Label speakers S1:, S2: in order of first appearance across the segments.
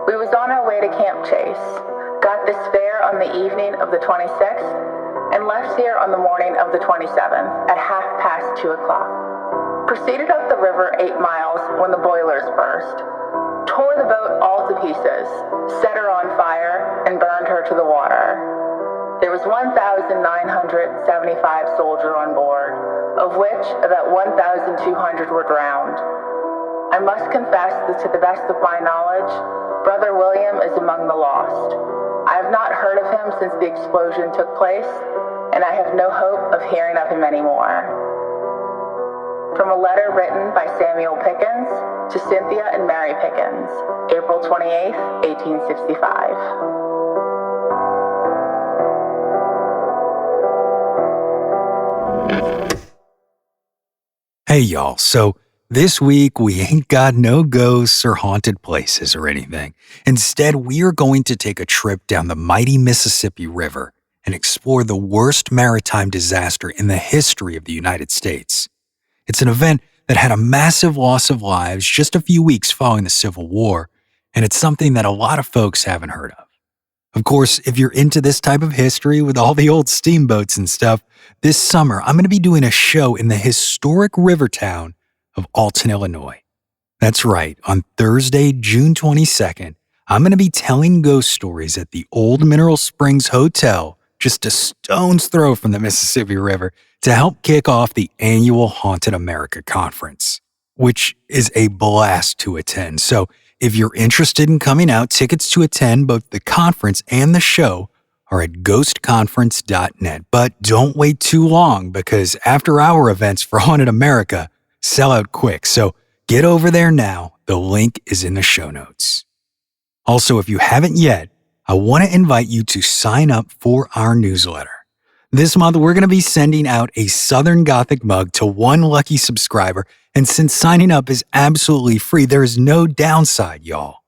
S1: We was on our way to Camp Chase, got this fare on the evening of the 26th, and left here on the morning of the 27th at 2:30. Proceeded up the river 8 miles when the boilers burst. Tore the boat all to pieces, set her on fire, and burned her to the water. There was 1,975 soldiers on board, of which about 1,200 were drowned. I must confess that to the best of my knowledge, Brother William is among the lost. I have not heard of him since the explosion took place, and I have no hope of hearing of him anymore. From a letter written by Samuel Pickens to Cynthia and Mary Pickens, April 28, 1865.
S2: Hey y'all, so this week we ain't got no ghosts or haunted places or anything. Instead, we are going to take a trip down the mighty Mississippi River and explore the worst maritime disaster in the history of the United States. It's an event that had a massive loss of lives just a few weeks following the Civil War, and it's something that a lot of folks haven't heard of. Of course, if you're into this type of history with all the old steamboats and stuff, this summer I'm going to be doing a show in the historic river town of Alton, Illinois. That's right, on Thursday, June 22nd, I'm going to be telling ghost stories at the Old Mineral Springs Hotel, just a stone's throw from the Mississippi River, to help kick off the annual Haunted America Conference, which is a blast to attend. So if you're interested in coming out, tickets to attend both the conference and the show are at ghostconference.net. But don't wait too long, because after-hour events for Haunted America sell out quick. So get over there now. The link is in the show notes. Also, if you haven't yet, I want to invite you to sign up for our newsletter. This month, we're going to be sending out a Southern Gothic mug to one lucky subscriber, and since signing up is absolutely free, there is no downside, y'all.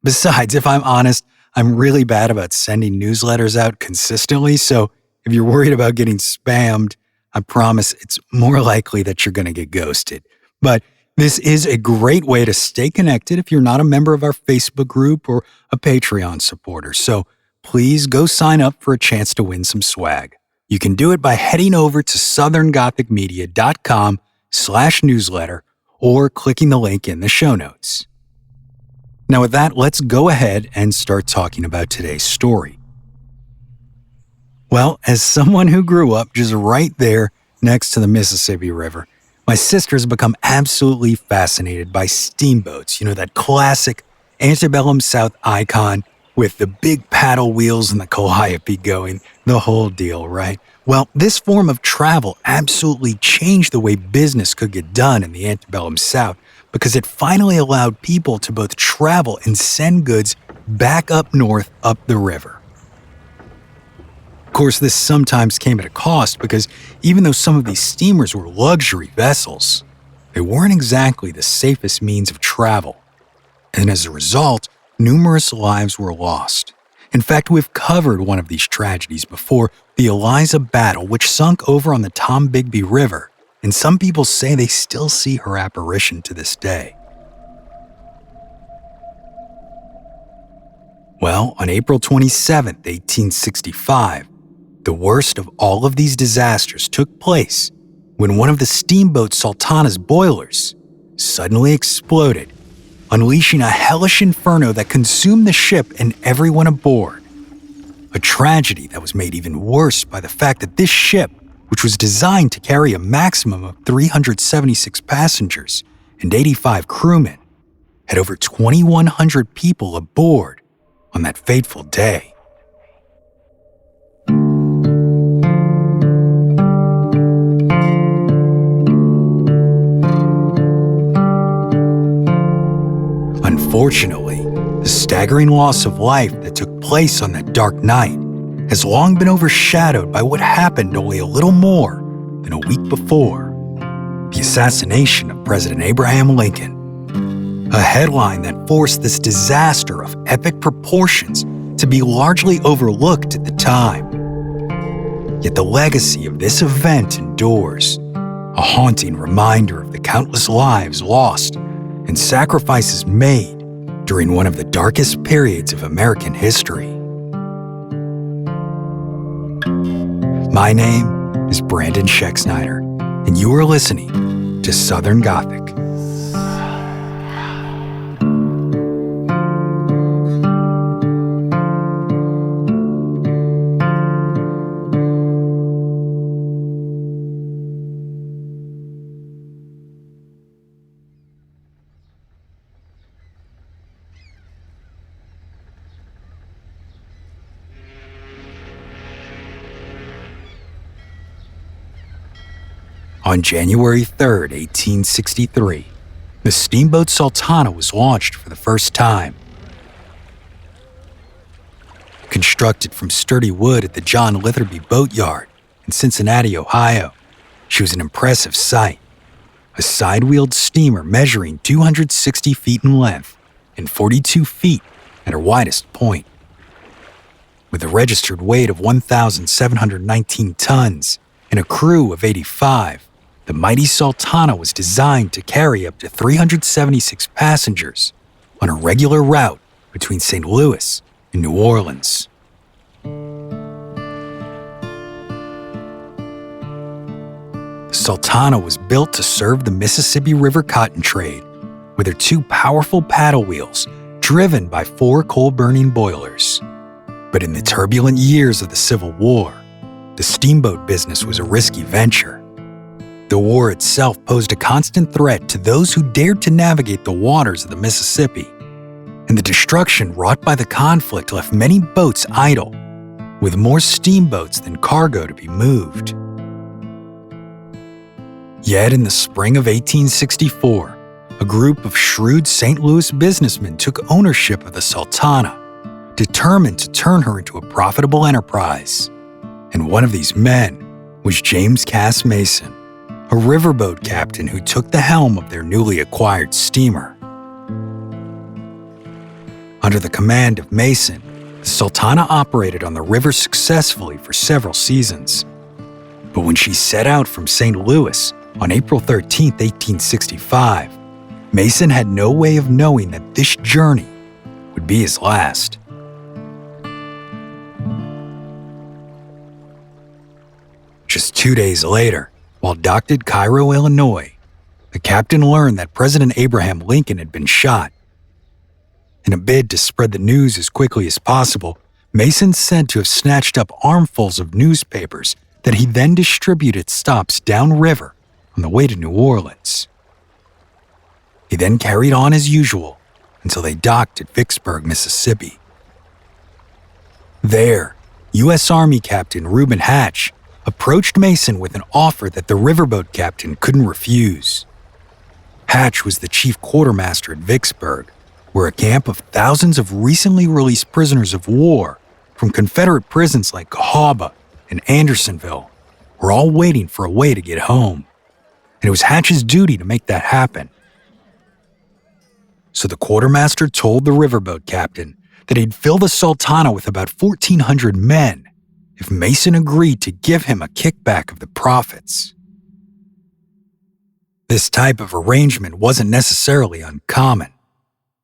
S2: Besides, if I'm honest, I'm really bad about sending newsletters out consistently, so if you're worried about getting spammed, I promise it's more likely that you're going to get ghosted. But this is a great way to stay connected if you're not a member of our Facebook group or a Patreon supporter, so please go sign up for a chance to win some swag. You can do it by heading over to southerngothicmedia.com/newsletter or clicking the link in the show notes. Now with that, let's go ahead and start talking about today's story. Well, as someone who grew up just right there next to the Mississippi River, my sister has become absolutely fascinated by steamboats, that classic antebellum South icon with the big paddle wheels and the calliope going, the whole deal, right? Well, this form of travel absolutely changed the way business could get done in the antebellum South, because it finally allowed people to both travel and send goods back up north up the river. Of course, this sometimes came at a cost, because even though some of these steamers were luxury vessels, they weren't exactly the safest means of travel. And as a result, numerous lives were lost. In fact, we've covered one of these tragedies before, the Eliza Battle, which sunk over on the Tombigbee River, and some people say they still see her apparition to this day. Well, on April 27, 1865, the worst of all of these disasters took place when one of the Steamboat Sultana's boilers suddenly exploded, unleashing a hellish inferno that consumed the ship and everyone aboard. A tragedy that was made even worse by the fact that this ship, which was designed to carry a maximum of 376 passengers and 85 crewmen, had over 2,100 people aboard on that fateful day. Unfortunately, the staggering loss of life that took place on that dark night has long been overshadowed by what happened only a little more than a week before: the assassination of President Abraham Lincoln. A headline that forced this disaster of epic proportions to be largely overlooked at the time. Yet the legacy of this event endures, a haunting reminder of the countless lives lost and sacrifices made during one of the darkest periods of American history. My name is Brandon Schexnayder, and you are listening to Southern Gothic. On January 3, 1863, the Steamboat Sultana was launched for the first time. Constructed from sturdy wood at the John Litherby Boatyard in Cincinnati, Ohio, she was an impressive sight. A side-wheeled steamer measuring 260 feet in length and 42 feet at her widest point. With a registered weight of 1,719 tons and a crew of 85, the mighty Sultana was designed to carry up to 376 passengers on a regular route between St. Louis and New Orleans. The Sultana was built to serve the Mississippi River cotton trade, with her two powerful paddle wheels driven by 4 coal-burning boilers. But in the turbulent years of the Civil War, the steamboat business was a risky venture. The war itself posed a constant threat to those who dared to navigate the waters of the Mississippi, and the destruction wrought by the conflict left many boats idle, with more steamboats than cargo to be moved. Yet in the spring of 1864, a group of shrewd St. Louis businessmen took ownership of the Sultana, determined to turn her into a profitable enterprise. And one of these men was James Cass Mason, a riverboat captain who took the helm of their newly acquired steamer. Under the command of Mason, the Sultana operated on the river successfully for several seasons. But when she set out from St. Louis on April 13, 1865, Mason had no way of knowing that this journey would be his last. Just 2 days later, while docked at Cairo, Illinois, the captain learned that President Abraham Lincoln had been shot. In a bid to spread the news as quickly as possible, Mason said to have snatched up armfuls of newspapers that he then distributed stops downriver on the way to New Orleans. He then carried on as usual until they docked at Vicksburg, Mississippi. There, U.S. Army Captain Reuben Hatch approached Mason with an offer that the riverboat captain couldn't refuse. Hatch was the chief quartermaster at Vicksburg, where a camp of thousands of recently released prisoners of war from Confederate prisons like Cahaba and Andersonville were all waiting for a way to get home, and it was Hatch's duty to make that happen. So the quartermaster told the riverboat captain that he'd fill the Sultana with about 1,400 men if Mason agreed to give him a kickback of the profits. This type of arrangement wasn't necessarily uncommon.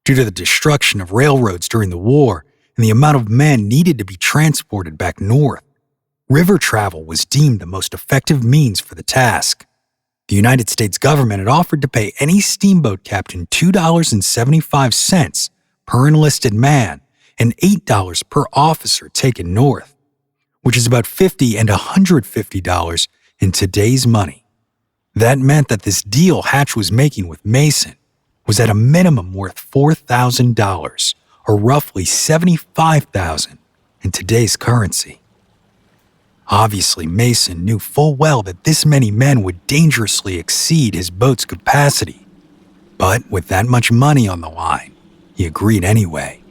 S2: Due to the destruction of railroads during the war and the amount of men needed to be transported back north, river travel was deemed the most effective means for the task. The United States government had offered to pay any steamboat captain $2.75 per enlisted man and $8 per officer taken north, which is about $50 and $150 in today's money. That meant that this deal Hatch was making with Mason was at a minimum worth $4,000, or roughly $75,000 in today's currency. Obviously, Mason knew full well that this many men would dangerously exceed his boat's capacity, but with that much money on the line, he agreed anyway.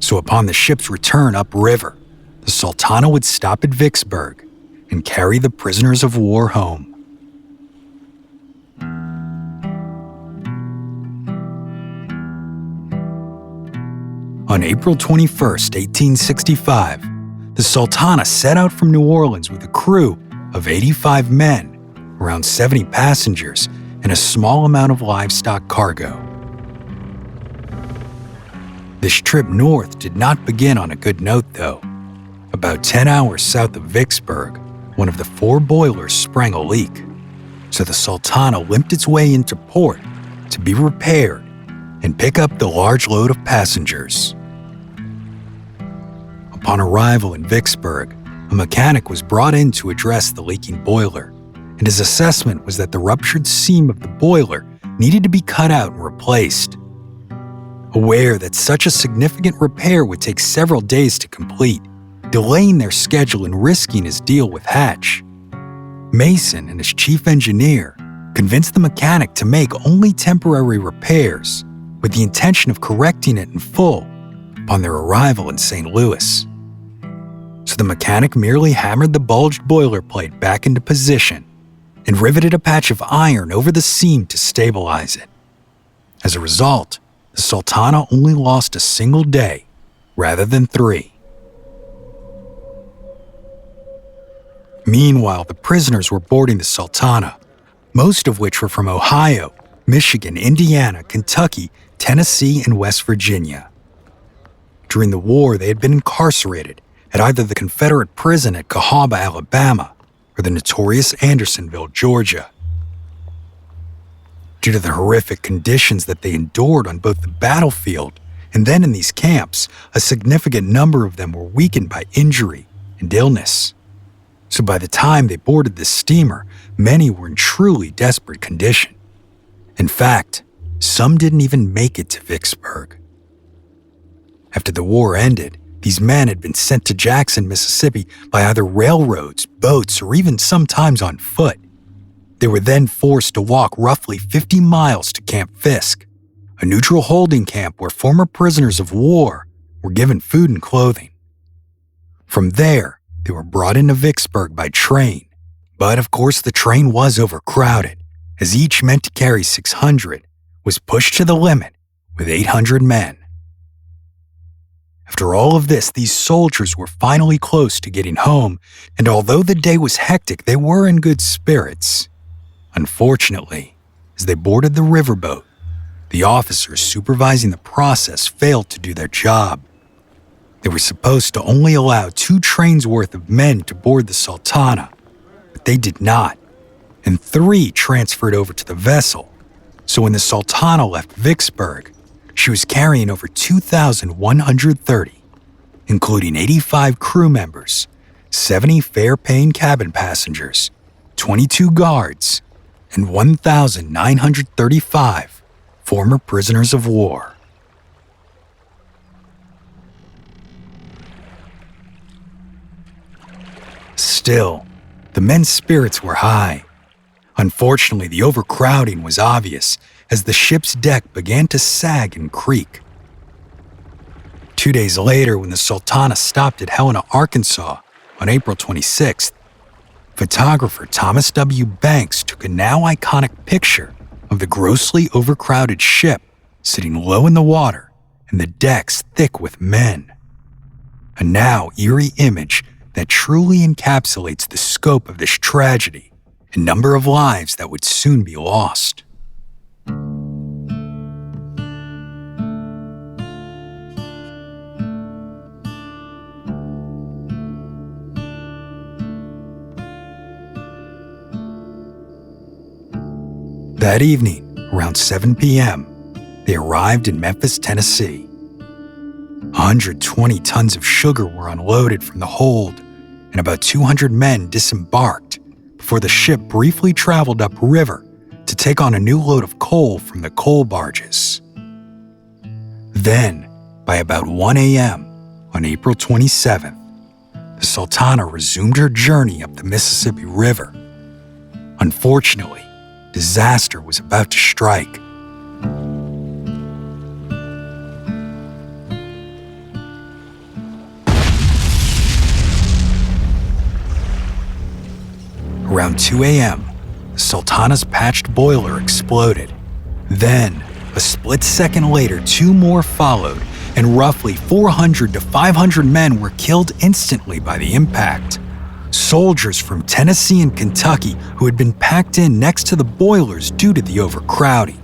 S2: So upon the ship's return upriver, the Sultana would stop at Vicksburg and carry the prisoners of war home. On April 21, 1865, the Sultana set out from New Orleans with a crew of 85 men, around 70 passengers, and a small amount of livestock cargo. This trip north did not begin on a good note, though. About 10 hours south of Vicksburg, one of the 4 boilers sprang a leak, so the Sultana limped its way into port to be repaired and pick up the large load of passengers. Upon arrival in Vicksburg, a mechanic was brought in to address the leaking boiler, and his assessment was that the ruptured seam of the boiler needed to be cut out and replaced. Aware that such a significant repair would take several days to complete, delaying their schedule and risking his deal with Hatch, Mason and his chief engineer convinced the mechanic to make only temporary repairs with the intention of correcting it in full upon their arrival in St. Louis. So the mechanic merely hammered the bulged boiler plate back into position and riveted a patch of iron over the seam to stabilize it. As a result, the Sultana only lost a single day rather than 3. Meanwhile, the prisoners were boarding the Sultana, most of which were from Ohio, Michigan, Indiana, Kentucky, Tennessee, and West Virginia. During the war, they had been incarcerated at either the Confederate prison at Cahaba, Alabama, or the notorious Andersonville, Georgia. Due to the horrific conditions that they endured on both the battlefield and then in these camps, a significant number of them were weakened by injury and illness. So by the time they boarded the steamer, many were in truly desperate condition. In fact, some didn't even make it to Vicksburg. After the war ended, these men had been sent to Jackson, Mississippi by either railroads, boats, or even sometimes on foot. They were then forced to walk roughly 50 miles to Camp Fisk, a neutral holding camp where former prisoners of war were given food and clothing. From there, they were brought into Vicksburg by train, but of course the train was overcrowded, as each meant to carry 600 was pushed to the limit with 800 men. After all of this, these soldiers were finally close to getting home, and although the day was hectic, they were in good spirits. Unfortunately, as they boarded the riverboat, the officers supervising the process failed to do their job. They were supposed to only allow 2 trains worth of men to board the Sultana, but they did not, and 3 transferred over to the vessel. So when the Sultana left Vicksburg, she was carrying over 2,130, including 85 crew members, 70 fare-paying cabin passengers, 22 guards, and 1,935 former prisoners of war. Still, the men's spirits were high. Unfortunately, the overcrowding was obvious as the ship's deck began to sag and creak. 2 days later, when the Sultana stopped at Helena, Arkansas on April 26th, photographer Thomas W. Banks took a now iconic picture of the grossly overcrowded ship sitting low in the water and the decks thick with men. A now eerie image that truly encapsulates the scope of this tragedy and number of lives that would soon be lost. That evening, around 7 p.m., they arrived in Memphis, Tennessee. 120 tons of sugar were unloaded from the hold, and about 200 men disembarked before the ship briefly traveled upriver to take on a new load of coal from the coal barges. Then, by about 1 a.m. on April 27th, the Sultana resumed her journey up the Mississippi River. Unfortunately, disaster was about to strike. Around 2 a.m., the Sultana's patched boiler exploded. Then, a split second later, 2 more followed, and roughly 400 to 500 men were killed instantly by the impact. Soldiers from Tennessee and Kentucky who had been packed in next to the boilers due to the overcrowding.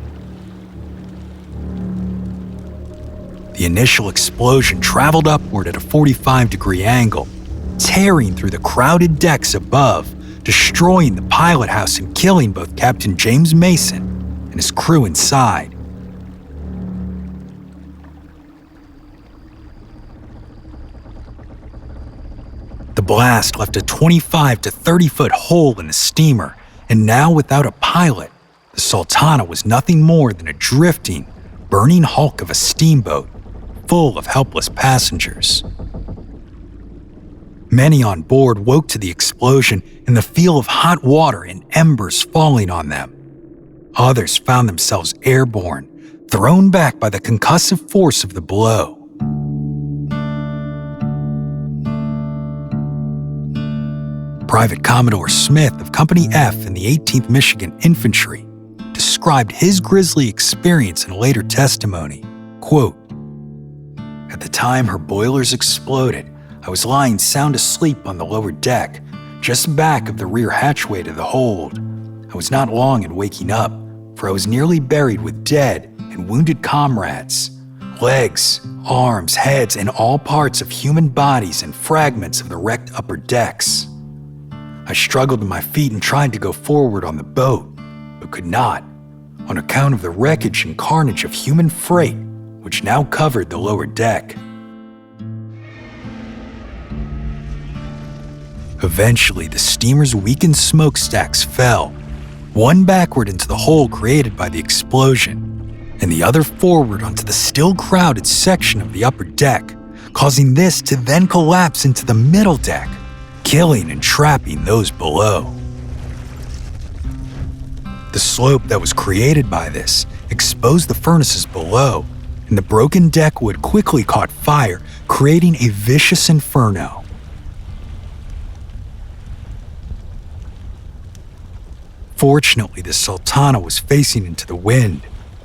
S2: The initial explosion traveled upward at a 45-degree angle, tearing through the crowded decks above, destroying the pilot house and killing both Captain James Mason and his crew inside. The blast left a 25 to 30-foot hole in the steamer, and now without a pilot, the Sultana was nothing more than a drifting, burning hulk of a steamboat full of helpless passengers. Many on board woke to the explosion and the feel of hot water and embers falling on them. Others found themselves airborne, thrown back by the concussive force of the blow. Private Commodore Smith of Company F in the 18th Michigan Infantry described his grisly experience in a later testimony. Quote, "At the time her boilers exploded, I was lying sound asleep on the lower deck, just back of the rear hatchway to the hold. I was not long in waking up, for I was nearly buried with dead and wounded comrades. Legs, arms, heads, and all parts of human bodies and fragments of the wrecked upper decks. I struggled to my feet and tried to go forward on the boat, but could not, on account of the wreckage and carnage of human freight which now covered the lower deck. Eventually, the steamer's weakened smokestacks fell, one backward into the hole created by the explosion, and the other forward onto the still crowded section of the upper deck, causing this to then collapse into the middle deck, killing and trapping those below. The slope that was created by this exposed the furnaces below, and the broken deck wood quickly caught fire, creating a vicious inferno. Fortunately, the Sultana was facing into the wind,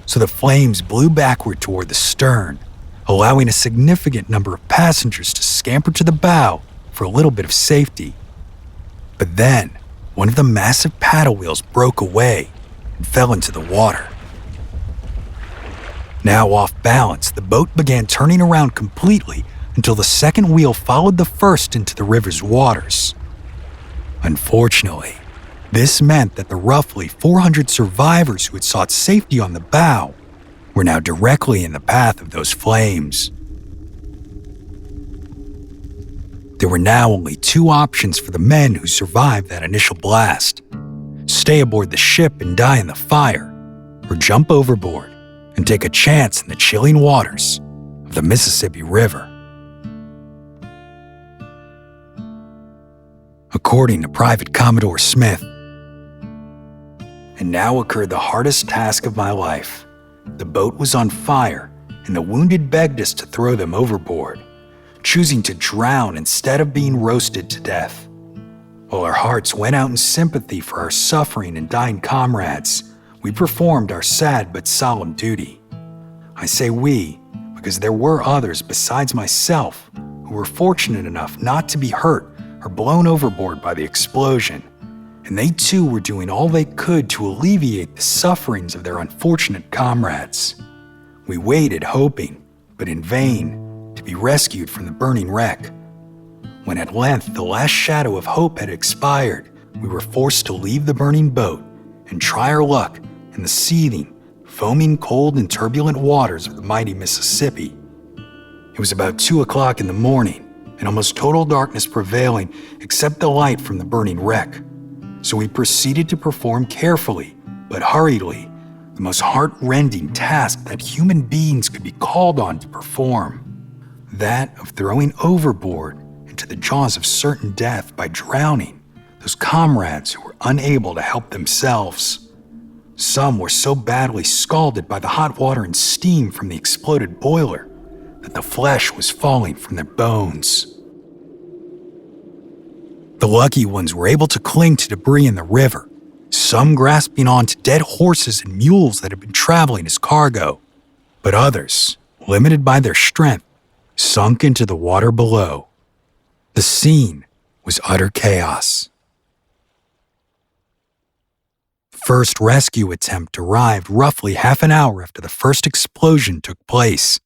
S2: so the flames blew backward toward the stern, allowing a significant number of passengers to scamper to the bow for a little bit of safety. But then, one of the massive paddle wheels broke away and fell into the water. Now off balance, the boat began turning around completely until the second wheel followed the first into the river's waters. Unfortunately, this meant that the roughly 400 survivors who had sought safety on the bow were now directly in the path of those flames. There were now only two options for the men who survived that initial blast: stay aboard the ship and die in the fire, or jump overboard and take a chance in the chilling waters of the Mississippi River. According to Private Commodore Smith, and now occurred the hardest task of my life. The boat was on fire, and the wounded begged us to throw them overboard, choosing to drown instead of being roasted to death. While our hearts went out in sympathy for our suffering and dying comrades, we performed our sad but solemn duty. I say we because there were others besides myself who were fortunate enough not to be hurt or blown overboard by the explosion, and they too were doing all they could to alleviate the sufferings of their unfortunate comrades. We waited, hoping, but in vain, to be rescued from the burning wreck. When at length the last shadow of hope had expired, we were forced to leave the burning boat and try our luck in the seething, foaming cold and turbulent waters of the mighty Mississippi. It was about 2 o'clock in the morning, and almost total darkness prevailing except the light from the burning wreck. So we proceeded to perform carefully, but hurriedly, the most heart-rending task that human beings could be called on to perform: that of throwing overboard into the jaws of certain death by drowning those comrades who were unable to help themselves. Some were so badly scalded by the hot water and steam from the exploded boiler that the flesh was falling from their bones. The lucky ones were able to cling to debris in the river, some grasping onto dead horses and mules that had been traveling as cargo, but others, limited by their strength, sunk into the water below. The scene was utter chaos. First rescue attempt arrived roughly half an hour after the first explosion took place.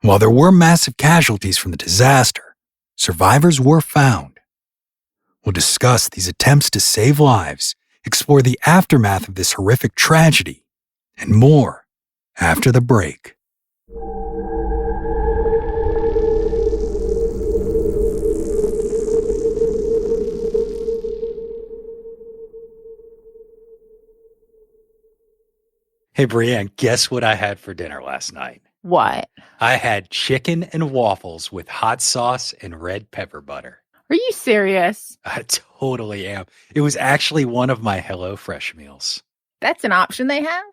S2: While there were massive casualties from the disaster, survivors were found. We'll discuss these attempts to save lives, explore the aftermath of this horrific tragedy, and more after the break. Hey, Brienne, guess what I had for dinner last night?
S3: What?
S2: I had chicken and waffles with hot sauce and red pepper butter.
S3: Are you serious?
S2: I totally am. It was actually one of my HelloFresh meals.
S3: That's an option they have?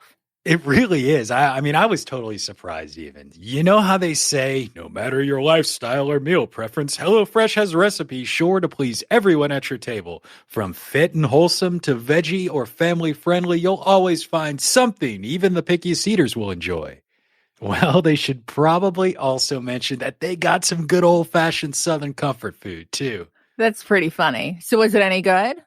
S2: It really is. I mean, I was totally surprised even. You know how they say, no matter your lifestyle or meal preference, HelloFresh has recipes sure to please everyone at your table. From fit and wholesome to veggie or family friendly, you'll always find something even the pickiest eaters will enjoy. Well, they should probably also mention that they got some good old-fashioned Southern comfort food, too.
S3: That's pretty funny. So was it any good?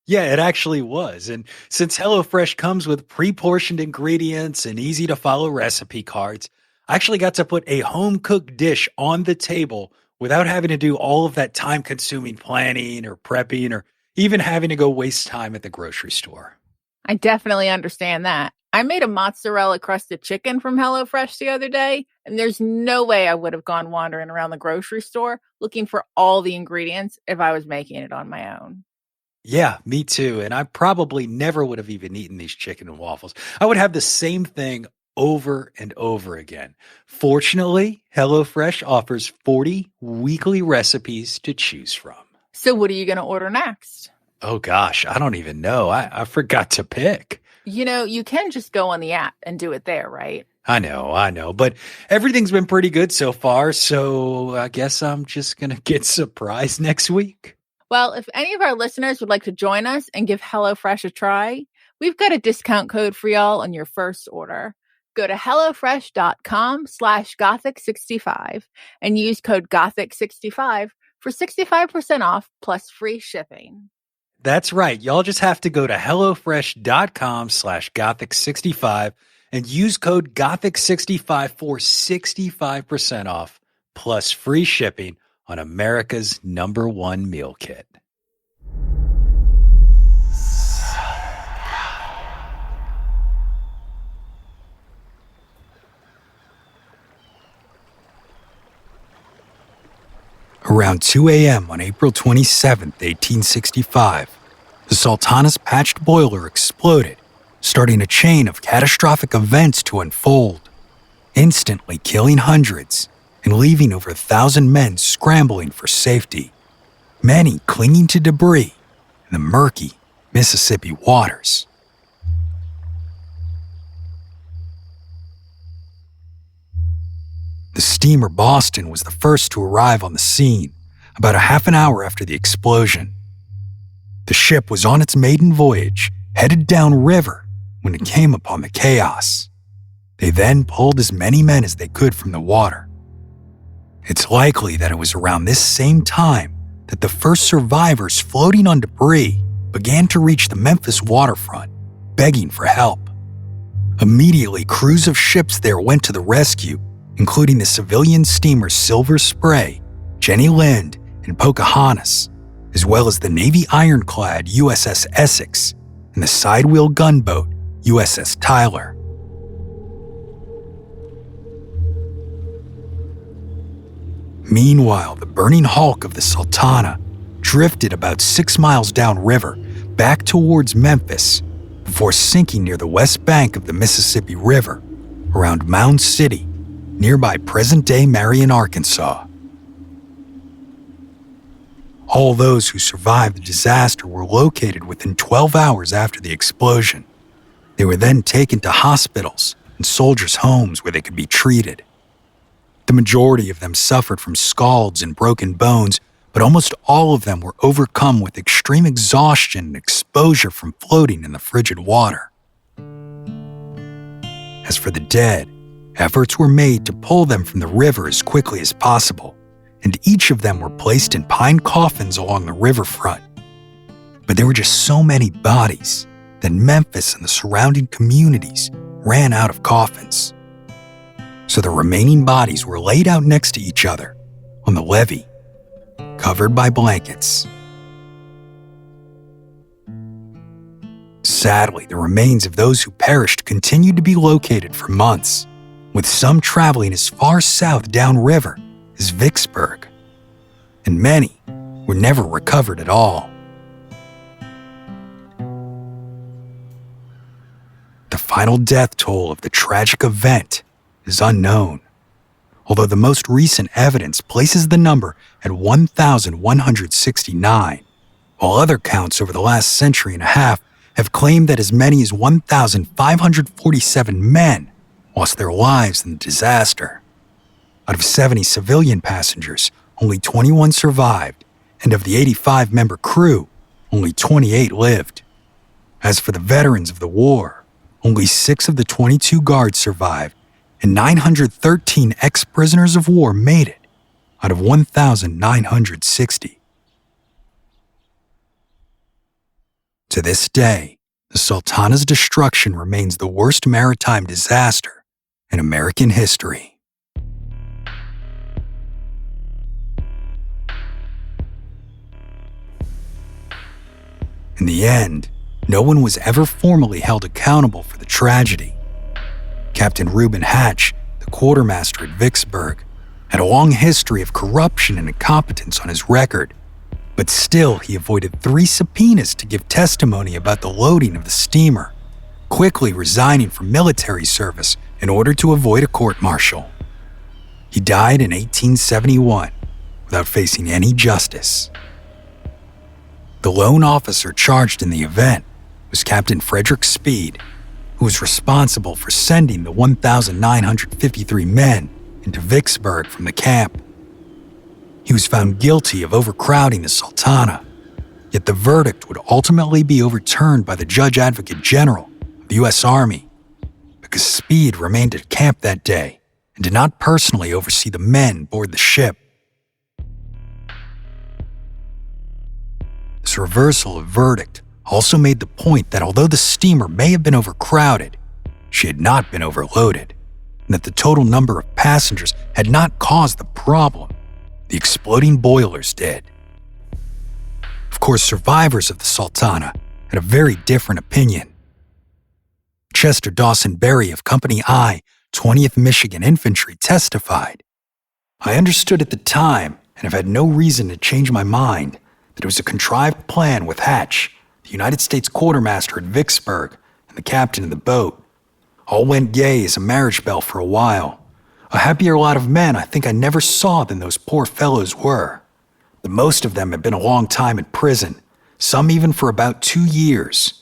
S2: Yeah, it actually was. And since HelloFresh comes with pre-portioned ingredients and easy-to-follow recipe cards, I actually got to put a home-cooked dish on the table without having to do all of that time-consuming planning or prepping or even having to go waste time at the grocery store.
S3: I definitely understand that. I made a mozzarella crusted chicken from HelloFresh the other day, and there's no way I would have gone wandering around the grocery store looking for all the ingredients if I was making it on my own.
S2: Yeah, me too. And I probably never would have even eaten these chicken and waffles. I would have the same thing over and over again. Fortunately, HelloFresh offers 40 weekly recipes to choose from.
S3: So what are you going to order next?
S2: Oh gosh, I don't even know. I forgot to pick.
S3: You know, you can just go on the app and do it there, right?
S2: I know. But everything's been pretty good so far, so I guess I'm just going to get surprised next week.
S3: Well, if any of our listeners would like to join us and give HelloFresh a try, we've got a discount code for y'all on your first order. Go to hellofresh.com/Gothic65 and use code Gothic65 for 65% off plus free shipping.
S2: That's right. Y'all just have to go to hellofresh.com/Gothic65 and use code Gothic65 for 65% off plus free shipping on America's #1 meal kit. Around 2 a.m. on April 27, 1865, the Sultana's patched boiler exploded, starting a chain of catastrophic events to unfold, instantly killing hundreds and leaving over 1,000 men scrambling for safety, many clinging to debris in the murky Mississippi waters. The steamer Boston was the first to arrive on the scene, about a half an hour after the explosion. The ship was on its maiden voyage, headed downriver, when it came upon the chaos. They then pulled as many men as they could from the water. It's likely that it was around this same time that the first survivors floating on debris began to reach the Memphis waterfront, begging for help. Immediately, crews of ships there went to the rescue, including the civilian steamers Silver Spray, Jenny Lind, and Pocahontas, as well as the Navy ironclad USS Essex and the sidewheel gunboat USS Tyler. Meanwhile, the burning hulk of the Sultana drifted about 6 miles downriver back towards Memphis before sinking near the west bank of the Mississippi River around Mound City, nearby present-day Marion, Arkansas. All those who survived the disaster were located within 12 hours after the explosion. They were then taken to hospitals and soldiers' homes where they could be treated. The majority of them suffered from scalds and broken bones, but almost all of them were overcome with extreme exhaustion and exposure from floating in the frigid water. As for the dead, efforts were made to pull them from the river as quickly as possible, and each of them were placed in pine coffins along the riverfront. But there were just so many bodies that Memphis and the surrounding communities ran out of coffins. so the remaining bodies were laid out next to each other on the levee, covered by blankets. Sadly, the remains of those who perished continued to be located for months, with some traveling as far south downriver as Vicksburg, and many were never recovered at all. The final death toll of the tragic event is unknown, although the most recent evidence places the number at 1,169, while other counts over the last century and a half have claimed that as many as 1,547 men lost their lives in the disaster. Out of 70 civilian passengers, only 21 survived, and of the 85-member crew, only 28 lived. As for the veterans of the war, only 6 of the 22 guards survived, and 913 ex-prisoners of war made it out of 1,960. To this day, the Sultana's destruction remains the worst maritime disaster in American history. In the end, no one was ever formally held accountable for the tragedy. Captain Reuben Hatch, the quartermaster at Vicksburg, had a long history of corruption and incompetence on his record, but still he avoided 3 subpoenas to give testimony about the loading of the steamer, quickly resigning from military service in order to avoid a court-martial. He died in 1871 without facing any justice. The lone officer charged in the event was Captain Frederick Speed, who was responsible for sending the 1,953 men into Vicksburg from the camp. He was found guilty of overcrowding the Sultana, yet the verdict would ultimately be overturned by the Judge Advocate General of the U.S. Army, because Speed remained at camp that day and did not personally oversee the men aboard the ship. This reversal of verdict also made the point that although the steamer may have been overcrowded, she had not been overloaded, and that the total number of passengers had not caused the problem. The exploding boilers did. Of course, survivors of the Sultana had a very different opinion. Chester Dawson Berry of Company I, 20th Michigan Infantry testified, "I understood at the time, and have had no reason to change my mind, that it was a contrived plan with Hatch, the United States quartermaster at Vicksburg, and the captain of the boat. All went gay as a marriage bell for a while. A happier lot of men I think I never saw than those poor fellows were. The most of them had been a long time in prison, some even for about 2 years,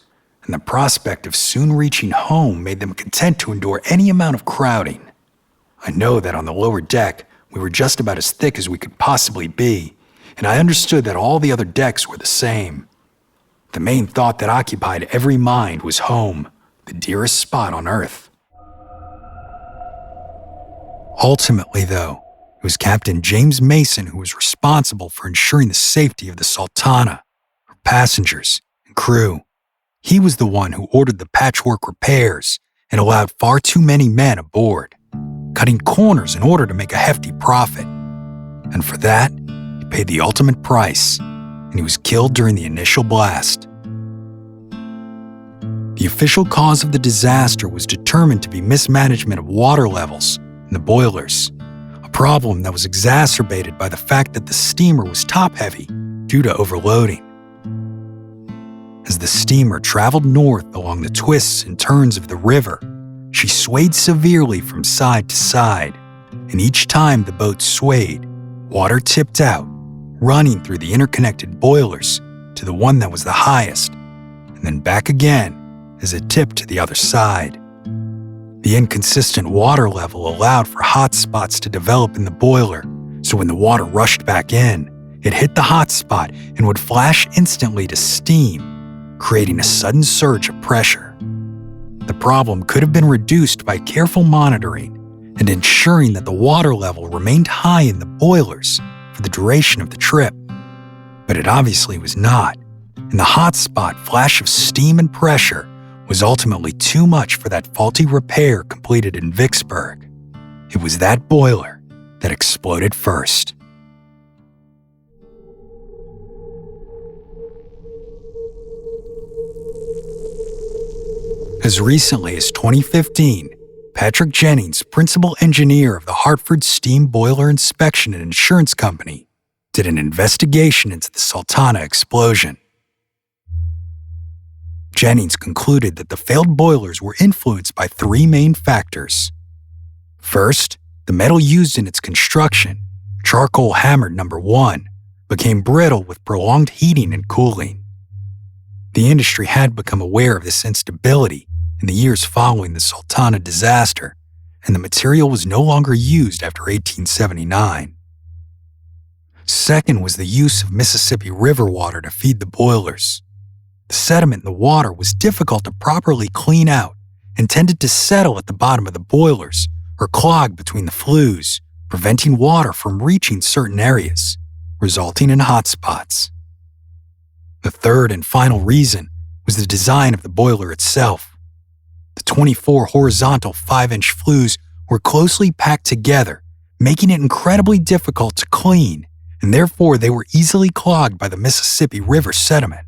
S2: and the prospect of soon reaching home made them content to endure any amount of crowding. I know that on the lower deck we were just about as thick as we could possibly be, and I understood that all the other decks were the same. The main thought that occupied every mind was home, the dearest spot on earth." Ultimately, though, it was Captain James Mason who was responsible for ensuring the safety of the Sultana, her passengers, and crew. He was the one who ordered the patchwork repairs and allowed far too many men aboard, cutting corners in order to make a hefty profit. And for that, he paid the ultimate price, and he was killed during the initial blast. The official cause of the disaster was determined to be mismanagement of water levels in the boilers, a problem that was exacerbated by the fact that the steamer was top-heavy due to overloading. As the steamer traveled north along the twists and turns of the river, she swayed severely from side to side, and each time the boat swayed, water tipped out, running through the interconnected boilers to the one that was the highest, and then back again as it tipped to the other side. The inconsistent water level allowed for hot spots to develop in the boiler, so when the water rushed back in, it hit the hot spot and would flash instantly to steam, creating a sudden surge of pressure. The problem could have been reduced by careful monitoring and ensuring that the water level remained high in the boilers for the duration of the trip. But it obviously was not, and the hot spot flash of steam and pressure was ultimately too much for that faulty repair completed in Vicksburg. It was that boiler that exploded first. As recently as 2015, Patrick Jennings, principal engineer of the Hartford Steam Boiler Inspection and Insurance Company, did an investigation into the Sultana explosion. Jennings concluded that the failed boilers were influenced by three main factors. First, the metal used in its construction, charcoal hammered No. 1, became brittle with prolonged heating and cooling. The industry had become aware of this instability in the years following the Sultana disaster, and the material was no longer used after 1879. Second was the use of Mississippi River water to feed the boilers. The sediment in the water was difficult to properly clean out and tended to settle at the bottom of the boilers or clog between the flues, preventing water from reaching certain areas, resulting in hot spots. The third and final reason was the design of the boiler itself. The 24 horizontal 5-inch flues were closely packed together, making it incredibly difficult to clean, and therefore they were easily clogged by the Mississippi River sediment.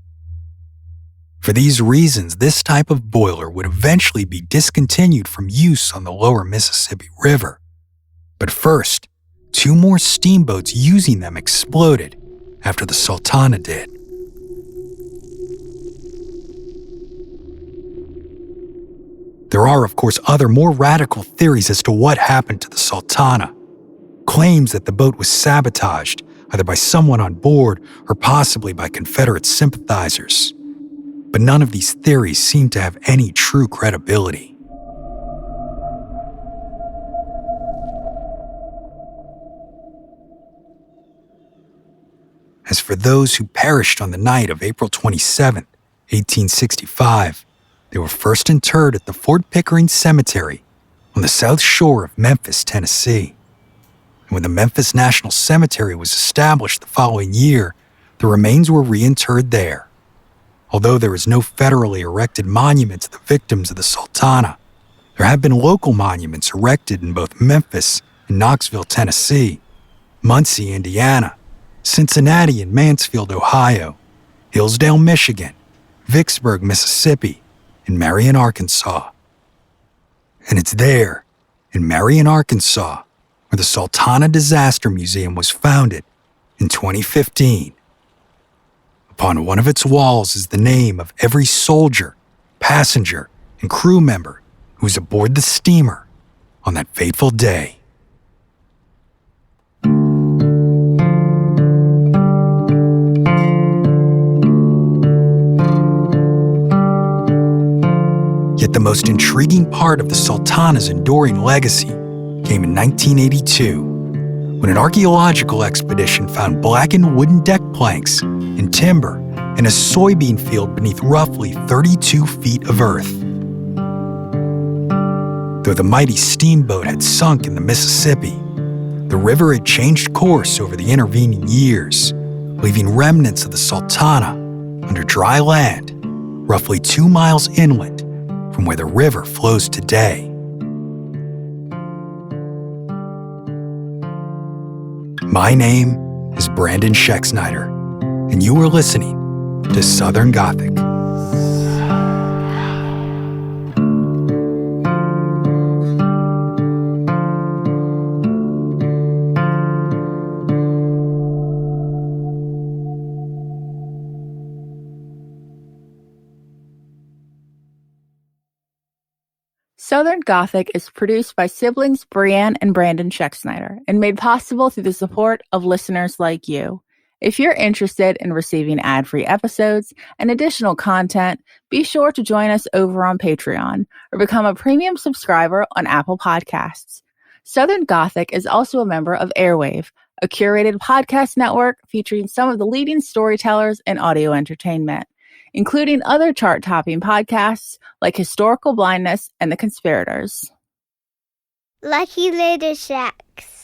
S2: For these reasons, this type of boiler would eventually be discontinued from use on the lower Mississippi River. But first, 2 more steamboats using them exploded after the Sultana did. There are, of course, other more radical theories as to what happened to the Sultana. Claims that the boat was sabotaged, either by someone on board or possibly by Confederate sympathizers. But none of these theories seem to have any true credibility. As for those who perished on the night of April 27, 1865, they were first interred at the Fort Pickering Cemetery on the south shore of Memphis, Tennessee. And when the Memphis National Cemetery was established the following year, the remains were reinterred there. Although there is no federally erected monument to the victims of the Sultana, there have been local monuments erected in both Memphis and Knoxville, Tennessee, Muncie, Indiana, Cincinnati and Mansfield, Ohio, Hillsdale, Michigan, Vicksburg, Mississippi, and Marion, Arkansas. And it's there, in Marion, Arkansas, where the Sultana Disaster Museum was founded in 2015. Upon one of its walls is the name of every soldier, passenger, and crew member who was aboard the steamer on that fateful day. Yet the most intriguing part of the Sultana's enduring legacy came in 1982, when an archaeological expedition found blackened wooden deck planks and timber in a soybean field beneath roughly 32 feet of earth. Though the mighty steamboat had sunk in the Mississippi, the river had changed course over the intervening years, leaving remnants of the Sultana under dry land, roughly 2 miles inland from where the river flows today. My name is Brandon Schexnayder, and you are listening to Southern Gothic.
S3: Southern Gothic is produced by siblings Brianne and Brandon Schexnayder and made possible through the support of listeners like you. If you're interested in receiving ad-free episodes and additional content, be sure to join us over on Patreon or become a premium subscriber on Apple Podcasts. Southern Gothic is also a member of Airwave, a curated podcast network featuring some of the leading storytellers in audio entertainment, including other chart-topping podcasts like Historical Blindness and The Conspirators.
S4: Lucky Little Shacks.